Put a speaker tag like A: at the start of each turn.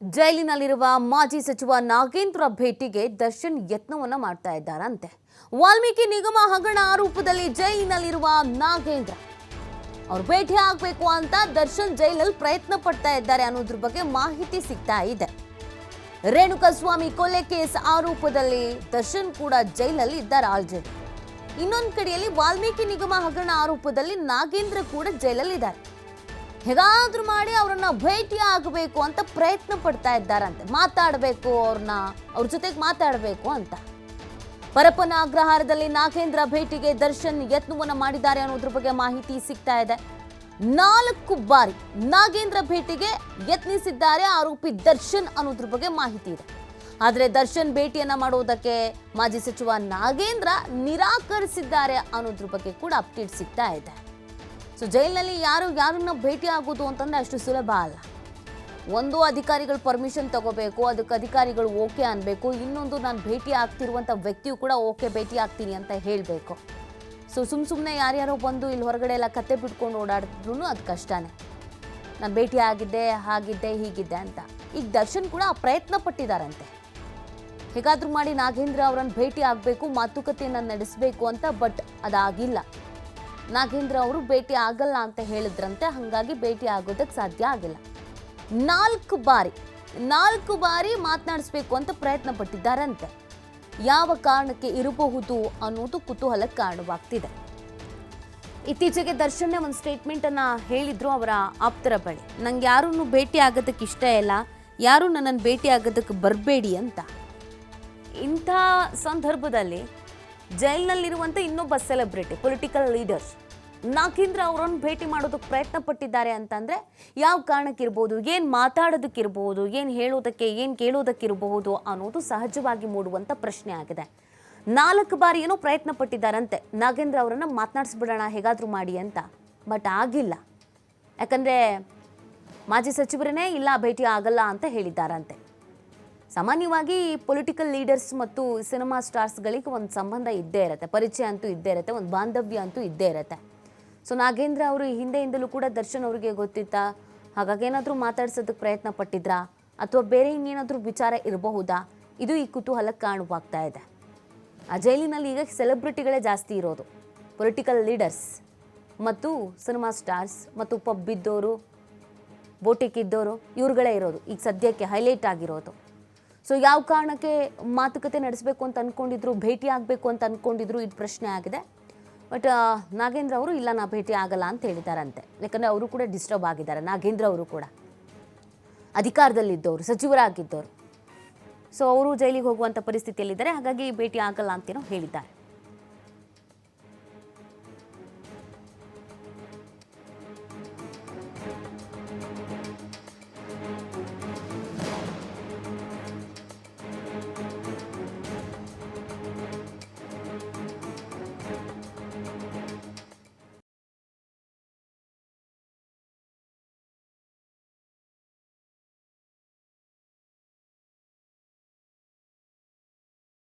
A: ಜೈಲಿನಲ್ಲಿರುವ ಮಾಜಿ ಸಚಿವ ನಾಗೇಂದ್ರ ಭೇಟಿಗೆ ದರ್ಶನ್ ಯತ್ನವನ್ನ ಮಾಡ್ತಾ ಇದ್ದಾರಂತೆ. ವಾಲ್ಮೀಕಿ ನಿಗಮ ಹಗರಣ ಆರೋಪದಲ್ಲಿ ಜೈಲಿನಲ್ಲಿರುವ ನಾಗೇಂದ್ರ ಅವರು ಭೇಟಿ ಆಗಬೇಕು ಅಂತ ದರ್ಶನ್ ಜೈಲಲ್ಲಿ ಪ್ರಯತ್ನ ಪಡ್ತಾ ಇದ್ದಾರೆ ಅನ್ನೋದ್ರ ಬಗ್ಗೆ ಮಾಹಿತಿ ಸಿಗ್ತಾ ಇದೆ. ರೇಣುಕಾಸ್ವಾಮಿ ಕೊಲೆ ಕೇಸ್ ಆರೋಪದಲ್ಲಿ ದರ್ಶನ್ ಕೂಡ ಜೈಲಲ್ಲಿ ಇದ್ದಾರೆ ಆಲ್ರೆಡಿ. ಇನ್ನೊಂದು ಕಡೆಯಲ್ಲಿ ವಾಲ್ಮೀಕಿ ನಿಗಮ ಹಗರಣ ಆರೋಪದಲ್ಲಿ ನಾಗೇಂದ್ರ ಕೂಡ ಜೈಲಲ್ಲಿ ಇದ್ದಾರೆ. ಹೇಗಾದ್ರೂ ಮಾಡಿ ಅವರನ್ನ ಭೇಟಿ ಆಗಬೇಕು ಅಂತ ಪ್ರಯತ್ನ ಪಡ್ತಾ ಇದ್ದಾರಂತೆ. ಮಾತಾಡಬೇಕು, ಅವ್ರ ಜೊತೆಗೆ ಮಾತಾಡಬೇಕು ಅಂತ. ಪರಪ್ಪನ ಅಗ್ರಹಾರದಲ್ಲಿ ನಾಗೇಂದ್ರ ಭೇಟಿಗೆ ದರ್ಶನ್ ಯತ್ನವನ್ನ ಮಾಡಿದ್ದಾರೆ ಅನ್ನೋದ್ರ ಬಗ್ಗೆ ಮಾಹಿತಿ ಸಿಗ್ತಾ ಇದೆ. 4 ಬಾರಿ ನಾಗೇಂದ್ರ ಭೇಟಿಗೆ ಯತ್ನಿಸಿದ್ದಾರೆ ಆರೋಪಿ ದರ್ಶನ್ ಅನ್ನೋದ್ರ ಬಗ್ಗೆ ಮಾಹಿತಿ ಇದೆ. ಆದರೆ ದರ್ಶನ್ ಭೇಟಿಯನ್ನ ಮಾಡೋದಕ್ಕೆ ಮಾಜಿ ಸಚಿವ ನಾಗೇಂದ್ರ ನಿರಾಕರಿಸಿದ್ದಾರೆ ಅನ್ನೋದ್ರ ಬಗ್ಗೆ ಕೂಡ ಅಪ್ಡೇಟ್ ಸಿಗ್ತಾ ಇದೆ. ಸೊ ಜೈಲಿನಲ್ಲಿ ಯಾರನ್ನ ಭೇಟಿ ಆಗೋದು ಅಂತಂದ್ರೆ ಅಷ್ಟು ಸುಲಭ ಅಲ್ಲ. ಒಂದು ಅಧಿಕಾರಿಗಳು ಪರ್ಮಿಷನ್ ತಗೋಬೇಕು, ಅದಕ್ಕೆ ಅಧಿಕಾರಿಗಳು ಓಕೆ ಅನ್ಬೇಕು. ಇನ್ನೊಂದು ನಾನು ಭೇಟಿ ಆಗ್ತಿರುವಂಥ ವ್ಯಕ್ತಿಯು ಕೂಡ ಓಕೆ ಭೇಟಿ ಆಗ್ತೀನಿ ಅಂತ ಹೇಳಬೇಕು. ಸೊ ಸುಮ್ಮನೆ ಯಾರ್ಯಾರೋ ಬಂದು ಇಲ್ಲಿ ಹೊರಗಡೆ ಎಲ್ಲ ಕತ್ತೆ ಬಿಟ್ಕೊಂಡು ಓಡಾಡಿದ್ರು ಅದು ಕಷ್ಟನೇ. ನಾನು ಭೇಟಿ ಆಗಿದ್ದೆ, ಹಾಗಿದ್ದೆ, ಹೀಗಿದ್ದೆ ಅಂತ. ಈಗ ದರ್ಶನ್ ಕೂಡ ಪ್ರಯತ್ನ ಪಟ್ಟಿದ್ದಾರಂತೆ. ಹೇಗಾದ್ರೂ ಮಾಡಿ ನಾಗೇಂದ್ರ ಅವರನ್ನು ಭೇಟಿ ಆಗಬೇಕು, ಮಾತುಕತೆಯನ್ನು ನಡೆಸಬೇಕು ಅಂತ. ಬಟ್ ಅದಾಗಿಲ್ಲ. ನಾಗೇಂದ್ರ ಅವರು ಭೇಟಿ ಆಗಲ್ಲ ಅಂತ ಹೇಳಿದ್ರಂತೆ. ಹಾಗಾಗಿ ಭೇಟಿ ಆಗೋದಕ್ಕೆ ಸಾಧ್ಯ ಆಗಿಲ್ಲ. 4 ಬಾರಿ ಮಾತನಾಡಿಸ್ಬೇಕು ಅಂತ ಪ್ರಯತ್ನ ಪಟ್ಟಿದ್ದಾರಂತೆ. ಯಾವ ಕಾರಣಕ್ಕೆ ಇರಬಹುದು ಅನ್ನೋದು ಕುತೂಹಲಕ್ಕೆ ಕಾರಣವಾಗ್ತಿದೆ. ಇತ್ತೀಚೆಗೆ ದರ್ಶನ್ ಒಂದು ಸ್ಟೇಟ್ಮೆಂಟ್ ಅನ್ನ ಹೇಳಿದ್ರು ಅವರ ಆಪ್ತರ ಬಳಿ. ನಂಗೆ ಯಾರನ್ನು ಭೇಟಿ ಆಗೋದಕ್ಕೆ ಇಷ್ಟ ಇಲ್ಲ, ಯಾರು ನನ್ನನ್ನು ಭೇಟಿ ಆಗೋದಕ್ಕೆ ಬರಬೇಡಿ ಅಂತ. ಇಂಥ ಸಂದರ್ಭದಲ್ಲಿ ಜೈಲಿನಲ್ಲಿರುವಂಥ ಇನ್ನೊಬ್ಬ ಸೆಲೆಬ್ರಿಟಿ, ಪೊಲಿಟಿಕಲ್ ಲೀಡರ್ ನಾಗೇಂದ್ರ ಅವರನ್ನು ಭೇಟಿ ಮಾಡೋದಕ್ಕೆ ಪ್ರಯತ್ನ ಪಟ್ಟಿದ್ದಾರೆ ಅಂತಂದರೆ ಯಾವ ಕಾರಣಕ್ಕಿರ್ಬೋದು, ಏನು ಮಾತಾಡೋದಕ್ಕಿರ್ಬೋದು, ಏನು ಹೇಳೋದಕ್ಕೆ, ಏನು ಕೇಳೋದಕ್ಕಿರಬಹುದು ಅನ್ನೋದು ಸಹಜವಾಗಿ ಮೂಡುವಂಥ ಪ್ರಶ್ನೆ ಆಗಿದೆ. 4 ಬಾರಿ ಏನೋ ಪ್ರಯತ್ನ ಪಟ್ಟಿದ್ದಾರಂತೆ ನಾಗೇಂದ್ರ ಅವರನ್ನು ಮಾತನಾಡಿಸ್ಬಿಡೋಣ ಹೇಗಾದರೂ ಮಾಡಿ ಅಂತ. ಬಟ್ ಆಗಿಲ್ಲ. ಯಾಕಂದರೆ ಮಾಜಿ ಸಚಿವರನ್ನೇ ಇಲ್ಲ ಭೇಟಿ ಆಗಲ್ಲ ಅಂತ ಹೇಳಿದ್ದಾರಂತೆ. ಸಾಮಾನ್ಯವಾಗಿ ಪೊಲಿಟಿಕಲ್ ಲೀಡರ್ಸ್ ಮತ್ತು ಸಿನಿಮಾ ಸ್ಟಾರ್ಸ್ಗಳಿಗೆ ಒಂದು ಸಂಬಂಧ ಇದ್ದೇ ಇರುತ್ತೆ, ಪರಿಚಯ ಅಂತೂ ಇದ್ದೇ ಇರುತ್ತೆ, ಒಂದು ಬಾಂಧವ್ಯ ಅಂತೂ ಇದ್ದೇ ಇರುತ್ತೆ. ಸೊ ನಾಗೇಂದ್ರ ಅವರು ಹಿಂದೆಯಿಂದಲೂ ಕೂಡ ದರ್ಶನ್ ಅವರಿಗೆ ಗೊತ್ತಿತ್ತಾ? ಹಾಗಾಗಿ ಏನಾದರೂ ಮಾತಾಡ್ಸೋದಕ್ಕೆ ಪ್ರಯತ್ನ ಪಟ್ಟಿದ್ರಾ, ಅಥವಾ ಬೇರೆ ಇನ್ನೇನಾದರೂ ವಿಚಾರ ಇರಬಹುದಾ? ಇದು ಈ ಕುತೂಹಲಕ್ಕೆ ಕಾರಣವಾಗ್ತಾ ಇದೆ. ಆ ಜೈಲಿನಲ್ಲಿ ಈಗ ಸೆಲೆಬ್ರಿಟಿಗಳೇ ಜಾಸ್ತಿ ಇರೋದು. ಪೊಲಿಟಿಕಲ್ ಲೀಡರ್ಸ್ ಮತ್ತು ಸಿನಿಮಾ ಸ್ಟಾರ್ಸ್ ಮತ್ತು ಪಬ್ ಇದ್ದವರು, ಬೋಟಿಕ್ ಇದ್ದವರು, ಇವ್ರುಗಳೇ ಇರೋದು ಈಗ ಸದ್ಯಕ್ಕೆ ಹೈಲೈಟ್ ಆಗಿರೋದು. ಸೊ ಯಾವ ಕಾರಣಕ್ಕೆ ಮಾತುಕತೆ ನಡೆಸಬೇಕು ಅಂತ ಅಂದ್ಕೊಂಡಿದ್ರು, ಭೇಟಿ ಆಗಬೇಕು ಅಂತ ಅಂದ್ಕೊಂಡಿದ್ರು, ಇದು ಪ್ರಶ್ನೆ ಆಗಿದೆ. ಬಟ್ ನಾಗೇಂದ್ರ ಅವರು ಇಲ್ಲ, ನಾ ಭೇಟಿ ಆಗಲ್ಲ ಅಂತ ಹೇಳಿದಾರಂತೆ. ಯಾಕಂದರೆ ಅವರು ಕೂಡ ಡಿಸ್ಟರ್ಬ್ ಆಗಿದ್ದಾರೆ. ನಾಗೇಂದ್ರ ಅವರು ಕೂಡ ಅಧಿಕಾರದಲ್ಲಿದ್ದವರು, ಸಚಿವರಾಗಿದ್ದವರು. ಸೊ ಅವರು ಜೈಲಿಗೆ ಹೋಗುವಂಥ ಪರಿಸ್ಥಿತಿಯಲ್ಲಿದ್ದಾರೆ. ಹಾಗಾಗಿ ಭೇಟಿ ಆಗಲ್ಲ ಅಂತೇನೋ ಹೇಳಿದ್ದಾರೆ.